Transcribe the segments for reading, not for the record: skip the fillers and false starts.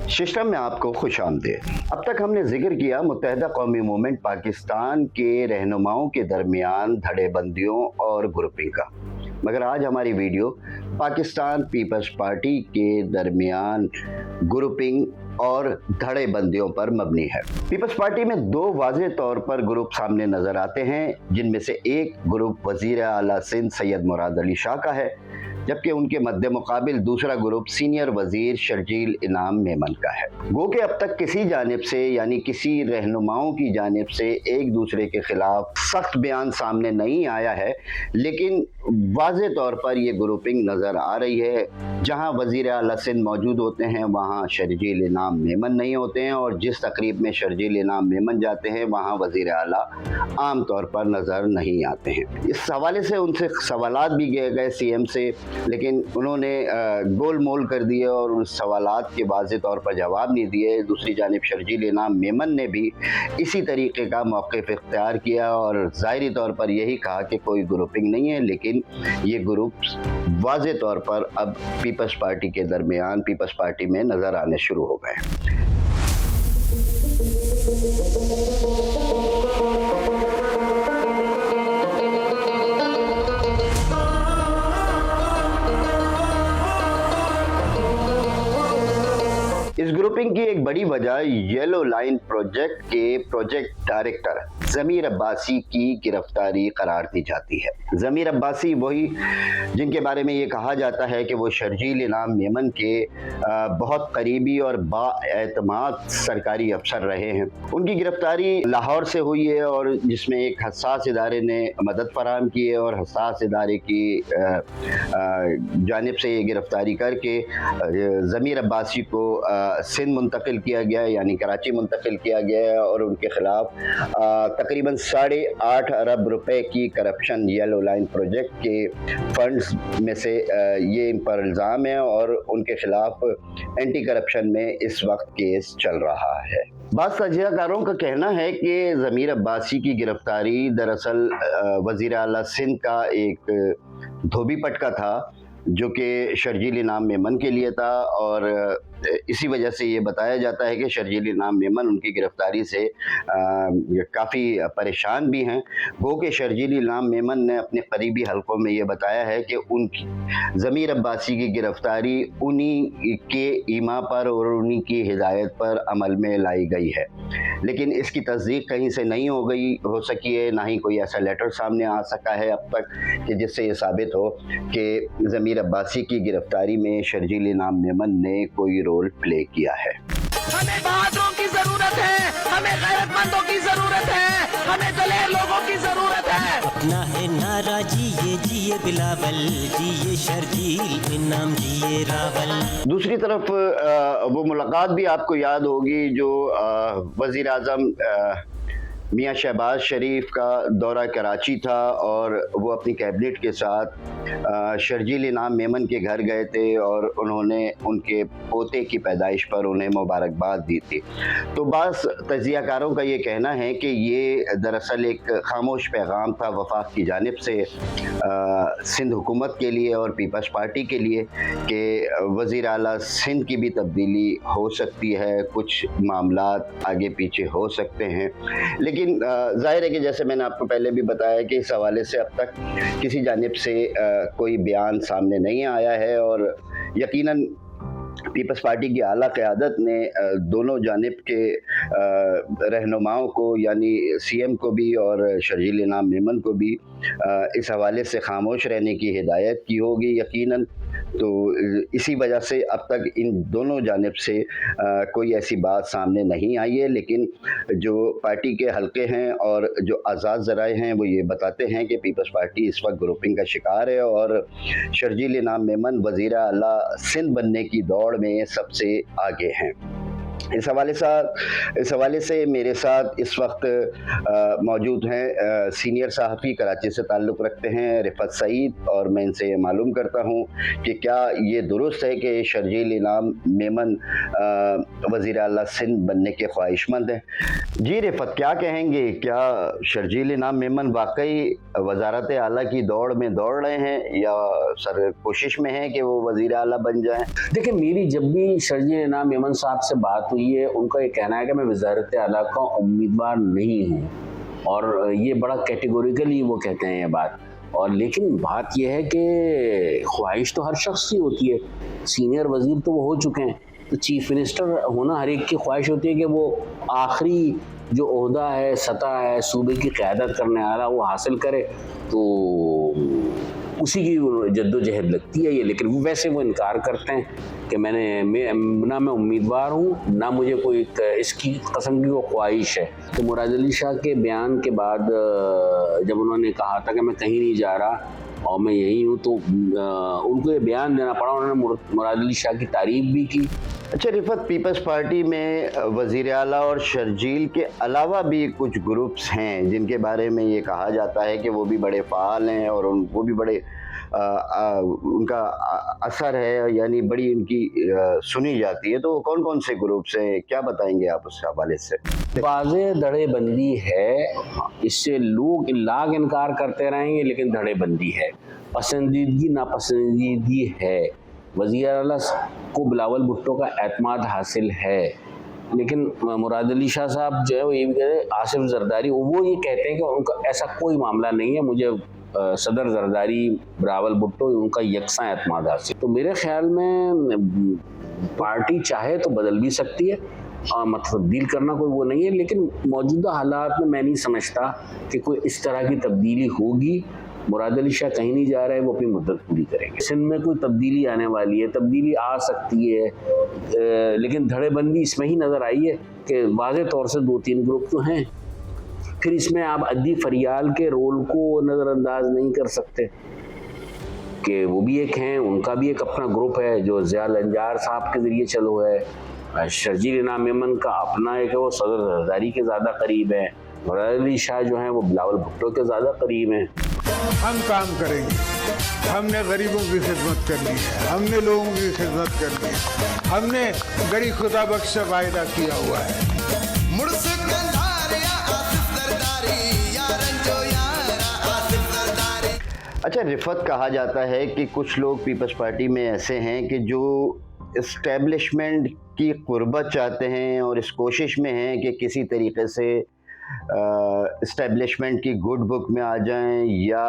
System में आपको खुश आमदीद। अब तक हमने जिक्र किया मुत्तहिदा कौमी मूवमेंट पाकिस्तान के रहनुमाओं के दरमियान धड़ेबंदियों और ग्रुपिंग का, मगर आज हमारी वीडियो पाकिस्तान पीपल्स पार्टी के दरमियान ग्रुपिंग और धड़ेबंदियों पर मबनी है। पीपल्स पार्टी में दो वाज़ेह तौर पर ग्रुप सामने नजर आते हैं, जिनमें से एक ग्रुप वज़ीर आला सिंध सैयद मुराद अली शाह का है, जबकि उनके मद्दे मुकाबिल दूसरा ग्रुप सीनियर वजीर शर्जील इनाम मेमन का है। गो कि अब तक किसी जानिब से यानी किसी रहनुमाओं की जानिब से एक दूसरे के खिलाफ सख्त बयान सामने नहीं आया है, लेकिन वाज़ेह तौर पर यह ग्रुपिंग नज़र आ रही है। जहां वजीर आला सिंध मौजूद होते हैं वहां शर्जील इनाम मेमन नहीं होते हैं, और जिस तकरीब में शर्जील इनाम मेमन जाते हैं वहां वजीर आला आम तौर पर नज़र नहीं आते हैं। इस हवाले से उनसे सवालात भी किए गए CM से, लेकिन उन्होंने गोल मोल कर दिए और उन सवालात के वाज़ेह तौर पर जवाब नहीं दिए। दूसरी जानिब शर्जील इनाम मेमन ने भी इसी तरीके का मौक़िफ़ इख्तियार किया और ज़ाहिरी तौर पर यही कहा कि कोई ग्रुपिंग नहीं है, लेकिन ये ग्रुप्स वाज़ेह तौर पर अब पीपल्स पार्टी के दरमियान पीपल्स पार्टी में नज़र आने शुरू हो गए। इस ग्रुपिंग की एक बड़ी वजह येलो लाइन प्रोजेक्ट के प्रोजेक्ट डायरेक्टर ज़मीर अब्बासी की गिरफ्तारी करार दी जाती है। ज़मीर अब्बासी वही जिनके बारे में ये कहा जाता है कि वो शर्जील इनाम मेमन के बहुत करीबी और बाएतमाद सरकारी अफसर रहे हैं। उनकी गिरफ्तारी लाहौर से हुई है और जिसमें एक हसास इदारे ने मदद फराहम की है, और हसास इदारे की जानिब से ये गिरफ्तारी करके ज़मीर अब्बासी को सिंध मुंतकिल किया गया है, यानी कराची मुंतकिल किया गया है, और उनके खिलाफ तकरीबन 8.5 अरब रुपए की करप्शन येलो लाइन प्रोजेक्ट के फंड्स में से ये इन पर इल्ज़ाम है, और उनके खिलाफ एंटी करप्शन में इस वक्त केस चल रहा है। बाज़ तजियाकारों का कहना है कि ज़मीर अब्बासी की गिरफ्तारी दरअसल वज़ीर आला सिंध का एक धोबी पटका था, जो कि शर्जील इनाम मेमन के लिए था, और इसी वजह से ये बताया जाता है कि शर्जील इनाम मेमन उनकी गिरफ्तारी से काफ़ी परेशान भी हैं। गो कि शर्जील इनाम मेमन ने अपने करीबी हलकों में ये बताया है कि उनकी ज़मीर अब्बासी की गिरफ्तारी उन्हीं के ईमा पर और उन्हीं की हिदायत पर अमल में लाई गई है, लेकिन इसकी तस्दीक कहीं से नहीं हो सकी है, ना ही कोई ऐसा लेटर सामने आ सका है अब तक कि जिससे ये साबित हो कि ज़मीर अब्बासी की गिरफ्तारी में शर्जील इनाम मेमन ने कोई रोल प्ले किया है। हमें बहादुरों की जरूरत है, हमें गैरतमंदों की जरूरत है, हमें दलेर लोगों की जरूरत है। अपना है नारा जिए बिलावल, जिए शर्जील इनाम, जिए रावल। दूसरी तरफ वो मुलाकात भी आपको याद होगी जो वज़ीर आज़म मियाँ शहबाज शरीफ का दौरा कराची था, और वो अपनी कैबिनेट के साथ शर्जील इनाम मेमन के घर गए थे और उन्होंने उनके पोते की पैदाइश पर उन्हें मुबारकबाद दी थी। तो बाज़ तजियाकारों का ये कहना है कि ये दरअसल एक खामोश पैगाम था वफाक की जानिब से सिंध हुकूमत के लिए और पीपल्स पार्टी के लिए कि वज़ीर आला सिंध की भी तब्दीली हो सकती है, कुछ मामलात आगे पीछे हो सकते हैं, लेकिन ज़ाहिर है कि जैसे मैंने आपको पहले भी बताया कि इस हवाले से अब तक किसी जानिब से कोई बयान सामने नहीं आया है, और यकीनन पीपल्स पार्टी की आला क़यादत ने दोनों जानिब के रहनुमाओं को यानी CM को भी और शर्जील इनाम मेमन को भी इस हवाले से खामोश रहने की हिदायत की होगी यकीनन। तो इसी वजह से अब तक इन दोनों जानिब से कोई ऐसी बात सामने नहीं आई है, लेकिन जो पार्टी के हलके हैं और जो आज़ाद ज़राए हैं वो ये बताते हैं कि पीपल्स पार्टी इस वक्त ग्रुपिंग का शिकार है, और शर्जील इनाम मेमन वज़ीर आला सिंध बनने की दौड़ में सबसे आगे हैं। इस हवाले से मेरे साथ इस वक्त मौजूद हैं सीनियर सहाफ़ी कराची से ताल्लुक़ रखते हैं रिफ़त सईद, और मैं इनसे ये मालूम करता हूँ कि क्या ये दुरुस्त है कि शर्जील इनाम मेमन वज़ीर आला सिंध बनने के ख्वाहिशमंद हैं। जी रिफ़त, क्या कहेंगे, क्या शर्जील इनाम मेमन वाकई वज़ारत आला की दौड़ में दौड़ रहे हैं या सर कोशिश में हैं कि वो वज़ीर आला बन जाएं? देखिए, मेरी जब भी शर्जील इनाम मेमन साहब से बात हुई है, उनका ये कहना है कि मैं वज़ारत आला का उम्मीदवार नहीं हूँ, और ये बड़ा कैटेगोरिकली वो कहते हैं ये बात। और लेकिन बात यह है कि ख्वाहिश तो हर शख्स की होती है, सीनियर वज़ीर तो वो हो चुके हैं, तो चीफ मिनिस्टर होना हर एक की ख्वाहिश होती है कि वो आखिरी जो ओहदा है, सतह है, सूबे की क़यादत करने वाला, वो हासिल करे, तो उसी की जद्दोजहद लगती है ये। लेकिन वो वैसे वो इनकार करते हैं कि ना मैं उम्मीदवार हूँ, ना मुझे कोई इसकी कस्म की वो ख्वाहिश है। तो मुराद अली शाह के बयान के बाद जब उन्होंने कहा था कि मैं कहीं नहीं जा रहा और मैं यही हूँ, तो उनको ये बयान देना पड़ा। उन्होंने मुराद अली शाह की तारीफ भी की। अच्छा रिफ़त, पीपल्स पार्टी में वज़ीर आला और शर्जील के अलावा भी कुछ ग्रुप्स हैं जिनके बारे में ये कहा जाता है कि वो भी बड़े फ़ाल हैं और वो भी बड़े उनका असर है, यानी बड़ी उनकी सुनी जाती है। तो कौन कौन से ग्रुप्स हैं, क्या बताएंगे आप उस हवाले से? वाज़े धड़ेबंदी है, इससे लोग लाख इनकार करते रहेंगे, लेकिन धड़ेबंदी है, पसंदीदगी नापसंदीदगी है। वज़ीर आला को बिलावल भुट्टो का एतमाद हासिल है, लेकिन मुराद अली शाह साहब जो है वो ये भी कहते हैं, आसिफ जरदारी, वो ये कहते हैं कि उनका ऐसा कोई मामला नहीं है, मुझे सदर जरदारी, बिलावल भुट्टो, उनका यकसा एतमाद हासिल। तो मेरे ख्याल में पार्टी चाहे तो बदल भी सकती है, मतलब तब्दील करना कोई वो नहीं है, लेकिन मौजूदा हालात में मैं नहीं समझता कि कोई इस तरह की तब्दीली होगी। मुराद अली शाह कहीं नहीं जा रहे हैं, वो अपनी मुद्दत पूरी करेंगे। सिंध में कोई तब्दीली आने वाली है, तब्दीली आ सकती है, लेकिन धड़ेबंदी इसमें ही नज़र आई है कि वाज़े तौर से 2-3 ग्रुप तो हैं। फिर इसमें आप अद्दी फरियाल के रोल को नज़रअंदाज नहीं कर सकते कि वो भी एक हैं, उनका भी एक अपना ग्रुप है जो ज़िया लंजार साहब के ज़रिए चलो है। शर्जील इनाम मेमन का अपना एक है, वो सदर जरदारी के ज़्यादा करीब है। मुराद अली शाह जो हैं वो बिलावल भुट्टो के ज़्यादा करीब हैं। हम काम करेंगे, हमने गरीबों की खिदमत करनी है, हमने लोगों की खिदमत करनी है, हमने गरीब खुदा बख्श से वायदा किया हुआ है। अच्छा रिफ़त, कहा जाता है कि कुछ लोग पीपल्स पार्टी में ऐसे हैं कि जो इस्टेब्लिशमेंट की कुर्बत चाहते हैं और इस कोशिश में हैं कि किसी तरीके से इस्टेब्लिशमेंट की गुड बुक में आ जाएं या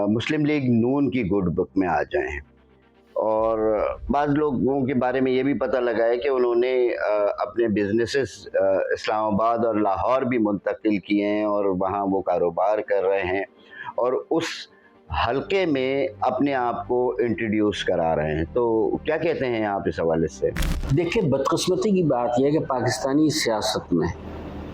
मुस्लिम लीग नून की गुड बुक में आ जाएं। और बाज़ लोगों के बारे में ये भी पता लगा है कि उन्होंने अपने बिजनेसेस इस्लामाबाद और लाहौर भी मुंतकिल किए हैं और वहाँ वो कारोबार कर रहे हैं और उस हलके में अपने आप को इंट्रोड्यूस करा रहे हैं। तो क्या कहते हैं आप इस हवाले से? देखिए, बदकिस्मती की बात यह है कि पाकिस्तानी सियासत में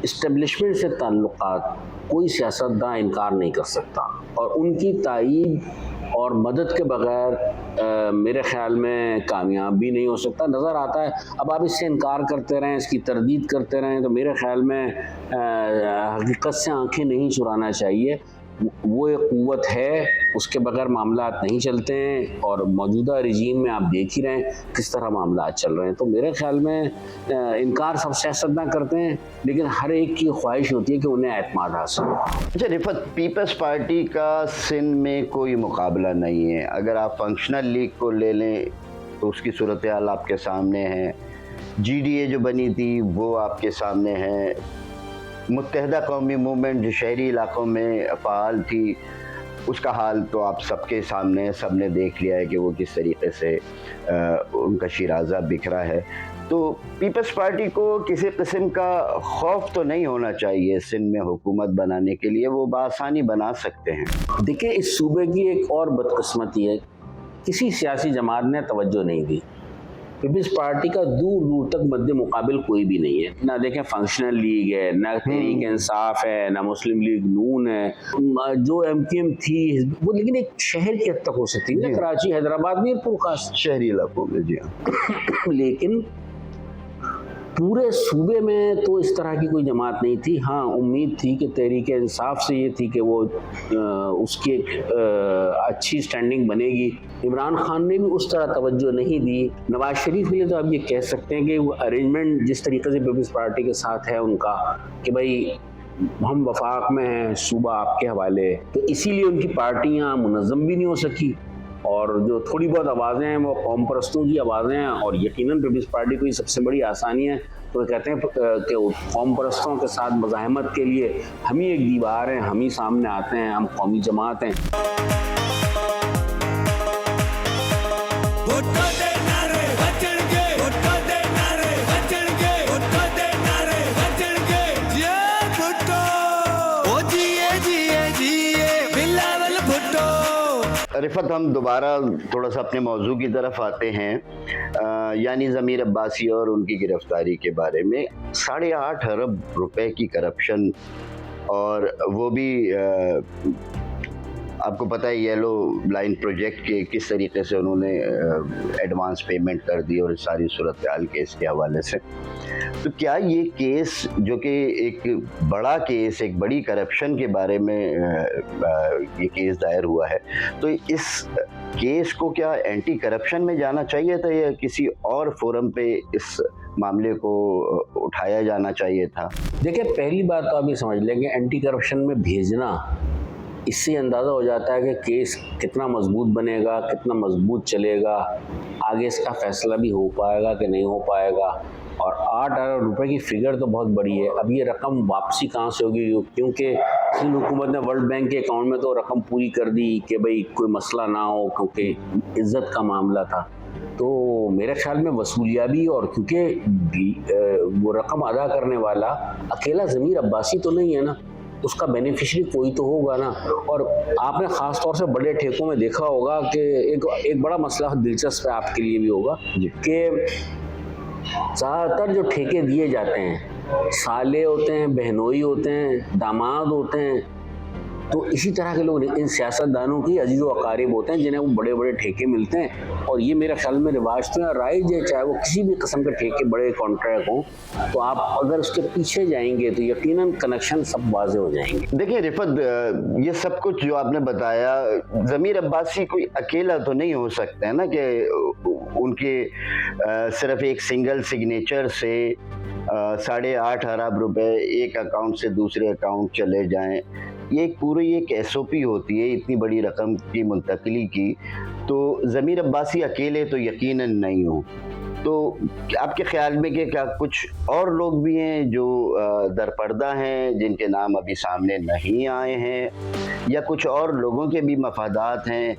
इस्टेब्लिशमेंट से ताल्लुकात कोई सियासतदान इनकार नहीं कर सकता, और उनकी तायीद और मदद के बगैर मेरे ख्याल में कामयाब भी नहीं हो सकता। नज़र आता है, अब आप इससे इनकार करते रहें, इसकी तरदीद करते रहें, तो मेरे ख्याल में हकीकत से आंखें नहीं चुराना चाहिए। वो एक क़ुव्वत है, उसके बगैर मामलात नहीं चलते हैं, और मौजूदा रजीम में आप देख ही रहे हैं किस तरह मामलात चल रहे हैं। तो मेरे ख्याल में इनकार सब सियासतदान करते हैं, लेकिन हर एक की ख्वाहिश होती है कि उन्हें एतमाद हासिल हो। अच्छा रिफ़त, पीपल्स पार्टी का सिंध में कोई मुकाबला नहीं है। अगर आप फंक्शनल लीग को ले लें तो उसकी सूरत हाल आपके सामने है, GDA जो बनी थी वो आपके सामने है, मुत्तहदा कौमी मूवमेंट जो शहरी इलाकों में फ़ाल थी उसका हाल तो आप सबके सामने, सबने देख लिया है कि वो किस तरीके से उनका शिराज़ा बिखरा है। तो पीपल्स पार्टी को किसी किस्म का खौफ तो नहीं होना चाहिए सिंध में हुकूमत बनाने के लिए, वो बआसानी बना सकते हैं। देखिए, इस सूबे की एक और बदकिस्मती है, किसी सियासी जमात ने तवज्जो नहीं दी। पीपल्स पार्टी का दूर दूर तक मद्दे मुकाबिल कोई भी नहीं है। ना देखें फंक्शनल लीग है, ना तहरीक इंसाफ है, ना मुस्लिम लीग नून है, जो MQM थी वो लेकिन एक शहर की हद तक हो सकती है, कराची, हैदराबाद, मीरपुर खास शहरी इलाकों में। जी हाँ। लेकिन पूरे सूबे में तो इस तरह की कोई जमात नहीं थी। हाँ, उम्मीद थी कि तहरीक इंसाफ से ये थी कि वो उसकी अच्छी स्टैंडिंग बनेगी। इमरान खान ने भी उस तरह तवज्जो नहीं दी। नवाज शरीफ के लिए तो आप ये कह सकते हैं कि वो अरेंजमेंट जिस तरीके से पीपल्स पार्टी के साथ है उनका, कि भाई हम वफाक में हैं, सूबा आपके हवाले, तो इसीलिए उनकी पार्टियाँ मुनज़्ज़म भी नहीं हो सकी। और जो थोड़ी बहुत आवाज़ें हैं वो कौम परस्तों की आवाज़ें हैं, और यकीनन पीपल्स पार्टी को ये सबसे बड़ी आसानी है। तो वो कहते हैं कि कौम परस्तों के साथ मज़ाहमत के लिए हम ही एक दीवार हैं, हम ही सामने आते हैं, हम कौमी जमात हैं। रिफत, हम दोबारा थोड़ा सा अपने मौजू की तरफ आते हैं, यानी ज़मीर अब्बासी और उनकी गिरफ्तारी के बारे में। 8.5 अरब रुपए की करप्शन, और वो भी आपको पता है येलो लाइन प्रोजेक्ट के किस तरीके से उन्होंने एडवांस पेमेंट कर दी, और सारी सूरत हाल केस के हवाले से। तो क्या ये केस, जो कि एक बड़ा केस, एक बड़ी करप्शन के बारे में ये केस दायर हुआ है, तो इस केस को क्या एंटी करप्शन में जाना चाहिए था या किसी और फोरम पे इस मामले को उठाया जाना चाहिए था? देखिए, पहली बात तो आप ये समझ लें कि एंटी करप्शन में भेजना, इससे अंदाज़ा हो जाता है कि केस कितना मजबूत बनेगा, कितना मजबूत चलेगा, आगे इसका फैसला भी हो पाएगा कि नहीं हो पाएगा। और 8 अरब रुपए की फिगर तो बहुत बड़ी है। अब ये रकम वापसी कहाँ से होगी, क्योंकि सिंध हुकूमत ने वर्ल्ड बैंक के अकाउंट में तो रकम पूरी कर दी कि भाई कोई मसला ना हो, क्योंकि इज्जत का मामला था। तो मेरे ख्याल में वसूलियाबी, और क्योंकि वो रकम अदा करने वाला अकेला ज़मीर अब्बासी तो नहीं है ना, उसका बेनिफिशरी कोई तो होगा ना। और आपने ख़ास तौर से बड़े ठेकों में देखा होगा कि एक बड़ा मसला दिलचस्प है, आपके लिए भी होगा, कि ज़्यादातर जो ठेके दिए जाते हैं, साले होते हैं, बहनोई होते हैं, दामाद होते हैं, तो इसी तरह के लोग इन सियासतदानों की अजीज़ व अकारिब होते हैं जिन्हें वो बड़े बड़े ठेके मिलते हैं। और ये मेरे ख्याल में रिवाज तो है, राइज है, चाहे वो किसी भी किस्म के ठेके बड़े कॉन्ट्रैक्ट हों, तो आप अगर उसके पीछे जाएंगे तो यकीनन कनेक्शन सब वाज़े हो जाएंगे। देखिए रिफत, ये सब कुछ जो आपने बताया, ज़मीर अब्बासी कोई अकेला तो नहीं हो सकता है ना, कि उनके सिर्फ एक सिंगल सिग्नेचर से 8.5 अरब रुपए एक अकाउंट से दूसरे अकाउंट चले जाएं। ये एक SOP होती है इतनी बड़ी रकम की मुंतकिली की, तो ज़मीर अब्बासी अकेले तो यकीनन नहीं हो। तो आपके ख्याल में कि क्या कुछ और लोग भी हैं जो दरपर्दा हैं, जिनके नाम अभी सामने नहीं आए हैं, या कुछ और लोगों के भी मफादात हैं?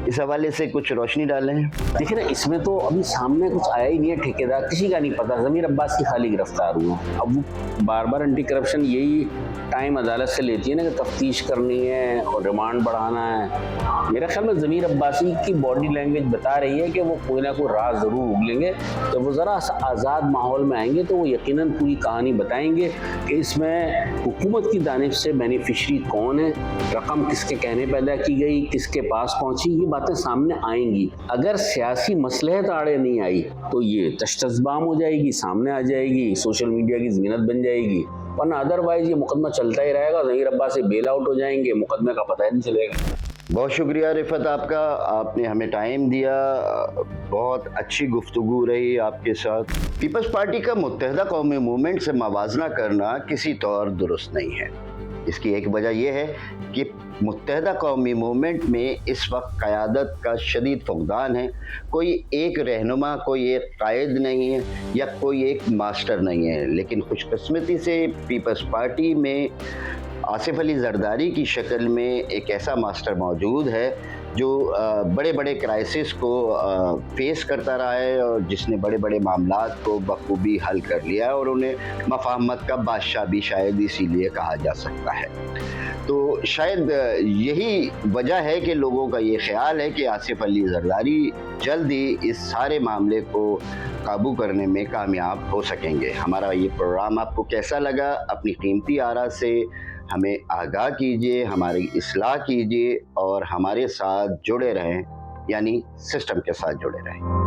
इस हवाले से कुछ रोशनी डालें। देखिए ना, इसमें तो अभी सामने कुछ आया ही नहीं है, ठेकेदार किसी का नहीं पता। ज़मीर अब्बासी खाली गिरफ्तार हुआ। अब वो बार बार एंटी करप्शन यही टाइम अदालत से लेती है ना, कि तफ्तीश करनी है और रिमांड बढ़ाना है। मेरे ख्याल में ज़मीर अब्बासी की बॉडी लैंग्वेज बता रही है कि वो कोई ना कोई राज ज़रूर उगलेंगे। जब वो ज़रा सा आज़ाद माहौल में आएंगे तो वो यकीनन पूरी कहानी बताएंगे कि इसमें हुकूमत की जानिब से बेनिफिशरी कौन है, रकम किसके कहने पैदा की गई, किसके पास पहुँची, ये बातें सामने आएंगी। अगर सियासी मसलहत आड़े नहीं आई तो ये तश्तज़बाम हो जाएगी, सामने आ जाएगी, सोशल मीडिया की ज़मीनत बन जाएगी, वरना अदरवाइज ये मुकदमा चलता ही रहेगा। ज़मीर अब्बासी बेल आउट हो जाएंगे, मुकदमे का पता ही नहीं चलेगा। बहुत शुक्रिया रिफत आपका, आपने हमें टाइम दिया, बहुत अच्छी गुफ्तगू रही आपके साथ। पीपल्स पार्टी का मुत्तहदा कौमी मूवमेंट से मवाजना करना किसी तौर दुरुस्त नहीं है। इसकी एक वजह यह है कि मुत्तहदा कौमी मूवमेंट में इस वक्त क़यादत का शदीद फुक़दान है। कोई एक रहनुमा, कोई एक कायद नहीं है, या कोई एक मास्टर नहीं है। लेकिन खुशकिस्मती से पीपल्स पार्टी में आसिफ अली जरदारी की शक्ल में एक ऐसा मास्टर मौजूद है जो बड़े बड़े क्राइसिस को फेस करता रहा है, और जिसने बड़े बड़े मामलात को बखूबी हल कर लिया है, और उन्हें मफाहमत का बादशाह भी शायद इसीलिए कहा जा सकता है। तो शायद यही वजह है कि लोगों का ये ख्याल है कि आसिफ अली जरदारी जल्द ही इस सारे मामले को काबू करने में कामयाब हो सकेंगे। हमारा ये प्रोग्राम आपको कैसा लगा? अपनी कीमती आरा से हमें आगाह कीजिए, हमारी इस्लाह कीजिए, और हमारे साथ जुड़े रहें, यानी सिस्टम के साथ जुड़े रहें।